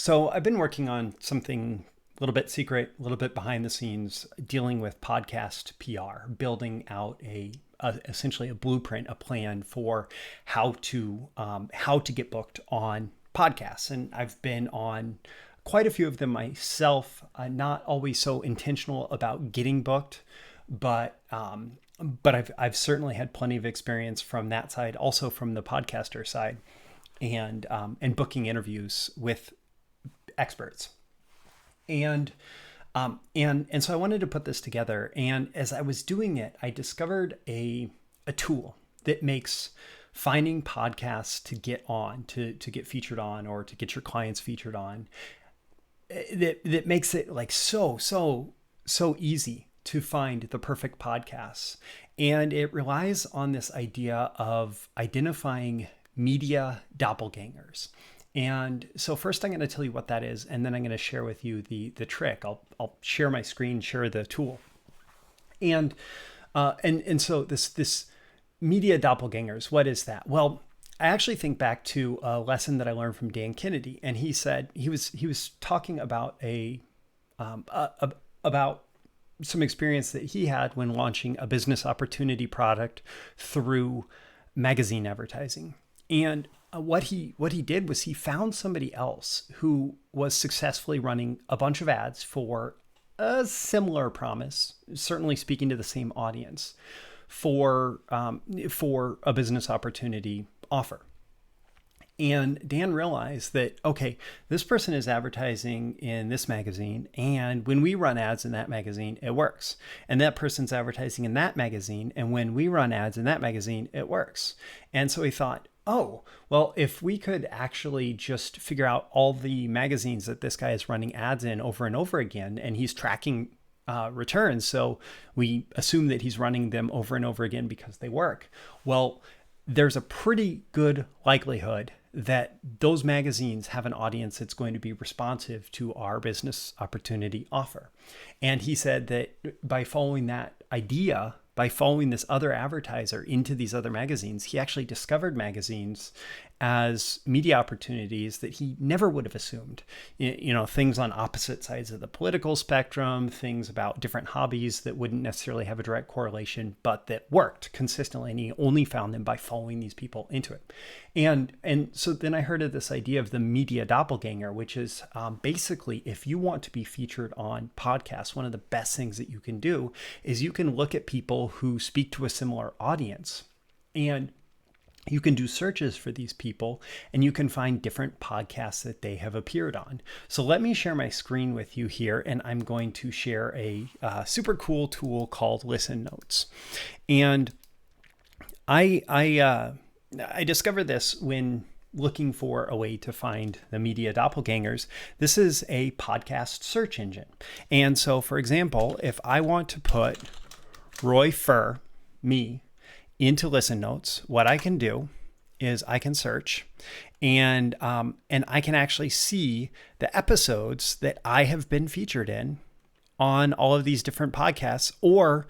So I've been working on something a little bit secret, a little bit behind the scenes, dealing with podcast PR, building out essentially a blueprint, a plan for how to get booked on podcasts. And I've been on quite a few of them myself. Not always so intentional about getting booked, but I've certainly had plenty of experience from that side, also from the podcaster side, and booking interviews with experts. And so I wanted to put this together. And as I was doing it, I discovered a tool that makes finding podcasts to get on, to get featured on, or to get your clients featured on, that makes it like so easy to find the perfect podcasts. And it relies on this idea of identifying media doppelgangers. And so first I'm going to tell you what that is, and then I'm going to share with you the trick. I'll share my screen, share the tool. And so this media doppelgangers, what is that? Well, I actually think back to a lesson that I learned from Dan Kennedy, and he said he was talking about about some experience that he had when launching a business opportunity product through magazine advertising. And what he did was he found somebody else who was successfully running a bunch of ads for a similar promise, certainly speaking to the same audience, for a business opportunity offer. And Dan realized that, okay, this person is advertising in this magazine, and when we run ads in that magazine, it works. And that person's advertising in that magazine, and when we run ads in that magazine, it works. And so he thought, oh, well, if we could actually just figure out all the magazines that this guy is running ads in over and over again, and he's tracking returns, so we assume that he's running them over and over again because they work. Well, there's a pretty good likelihood that those magazines have an audience that's going to be responsive to our business opportunity offer. And he said that by following that idea, by following this other advertiser into these other magazines, he actually discovered magazines as media opportunities that he never would have assumed. Things on opposite sides of the political spectrum, things about different hobbies that wouldn't necessarily have a direct correlation, but that worked consistently. And he only found them by following these people into it. And so then I heard of this idea of the media doppelganger, which is basically, if you want to be featured on podcasts, one of the best things that you can do is you can look at people who speak to a similar audience, and you can do searches for these people, and you can find different podcasts that they have appeared on. So let me share my screen with you here, and I'm going to share a super cool tool called Listen Notes. And I discovered this when looking for a way to find the media doppelgangers. This is a podcast search engine. And so, for example, if I want to put Roy Furr, me, into Listen Notes, what I can do is I can search, and I can actually see the episodes that I have been featured in on all of these different podcasts. Or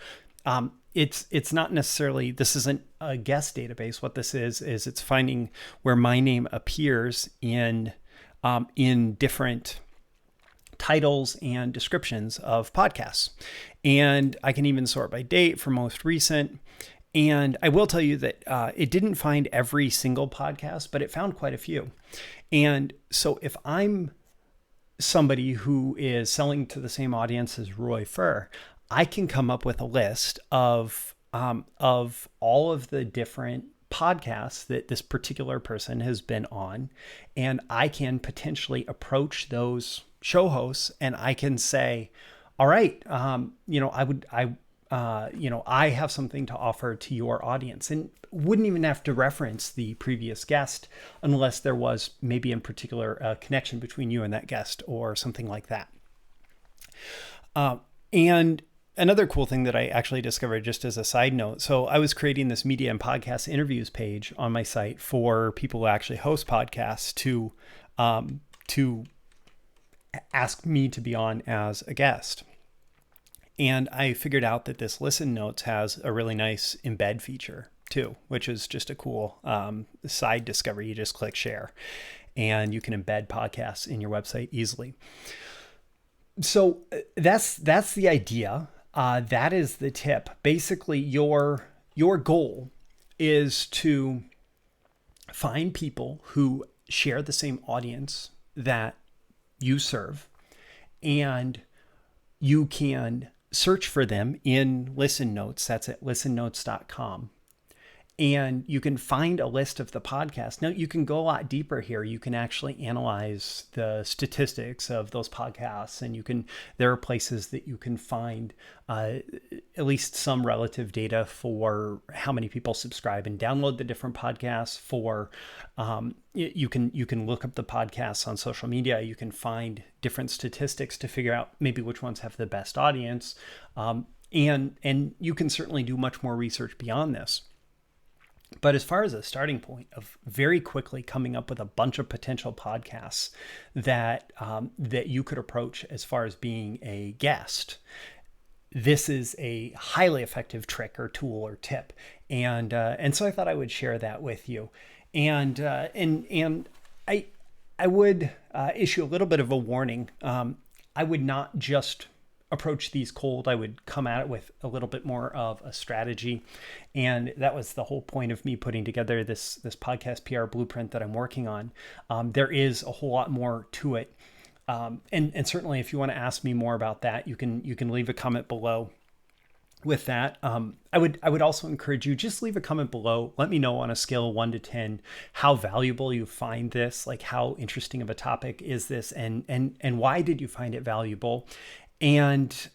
it's not necessarily, this isn't a guest database. What this is it's finding where my name appears in different titles and descriptions of podcasts. And I can even sort by date for most recent. And I will tell you that it didn't find every single podcast, but it found quite a few. And so if I'm somebody who is selling to the same audience as Roy Furr, I can come up with a list of all of the different podcasts that this particular person has been on. And I can potentially approach those show hosts, and I can say, all right, I have something to offer to your audience, and wouldn't even have to reference the previous guest unless there was maybe in particular a connection between you and that guest or something like that. And another cool thing that I actually discovered, just as a side note, so I was creating this media and podcast interviews page on my site for people who actually host podcasts to ask me to be on as a guest. And I figured out that this Listen Notes has a really nice embed feature too, which is just a cool side discovery. You just click share. and you can embed podcasts in your website easily. So that's the idea. That is the tip. Basically, your goal is to find people who share the same audience that you serve, and you can search for them in Listen Notes. That's at listennotes.com. And you can find a list of the podcasts. Now, you can go a lot deeper here. You can actually analyze the statistics of those podcasts, and there are places that you can find at least some relative data for how many people subscribe and download the different podcasts. You can look up the podcasts on social media. You can find different statistics to figure out maybe which ones have the best audience. And you can certainly do much more research beyond this. But as far as a starting point of very quickly coming up with a bunch of potential podcasts that you could approach as far as being a guest, this is a highly effective trick or tool or tip. And so I thought I would share that with you. And I would issue a little bit of a warning. I would not just approach these cold. I would come at it with a little bit more of a strategy. And that was the whole point of me putting together this podcast PR blueprint that I'm working on. There is a whole lot more to it. And certainly if you want to ask me more about that, you can leave a comment below with that. I would also encourage you, just leave a comment below. Let me know on a scale of 1 to 10 how valuable you find this, like how interesting of a topic is this, and why did you find it valuable? And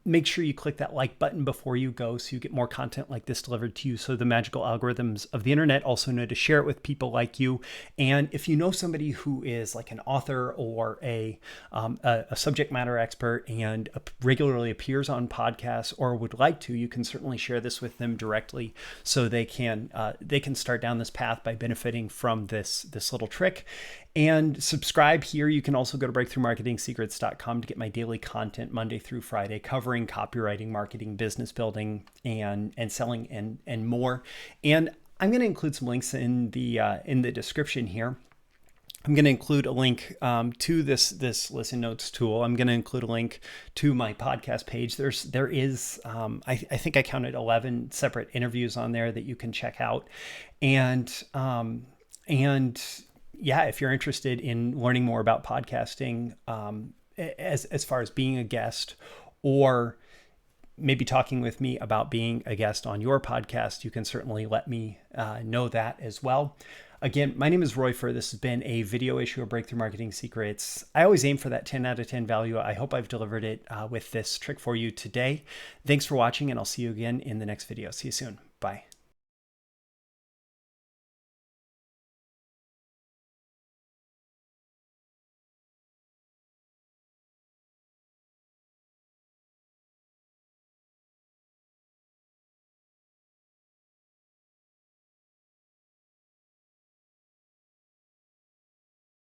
make sure you click that like button before you go so you get more content like this delivered to you, so the magical algorithms of the internet also know to share it with people like you. And if you know somebody who is like an author or a subject matter expert and regularly appears on podcasts or would like to, you can certainly share this with them directly so they can start down this path by benefiting from this little trick. And subscribe here. You can also go to breakthroughmarketingsecrets.com to get my daily content Monday through Friday covering copywriting, marketing, business building, and selling and more. And I'm going to include some links in the description here. I'm going to include a link to this Listen Notes tool. I'm going to include a link to my podcast page. There is I think I counted 11 separate interviews on there that you can check out. And yeah, if you're interested in learning more about podcasting, as far as being a guest, or maybe talking with me about being a guest on your podcast, you can certainly let me know that as well. Again, my name is Roy Furr. This has been a video issue of Breakthrough Marketing Secrets. I always aim for that 10 out of 10 value. I hope I've delivered it with this trick for you today. Thanks for watching, and I'll see you again in the next video. See you soon. Bye.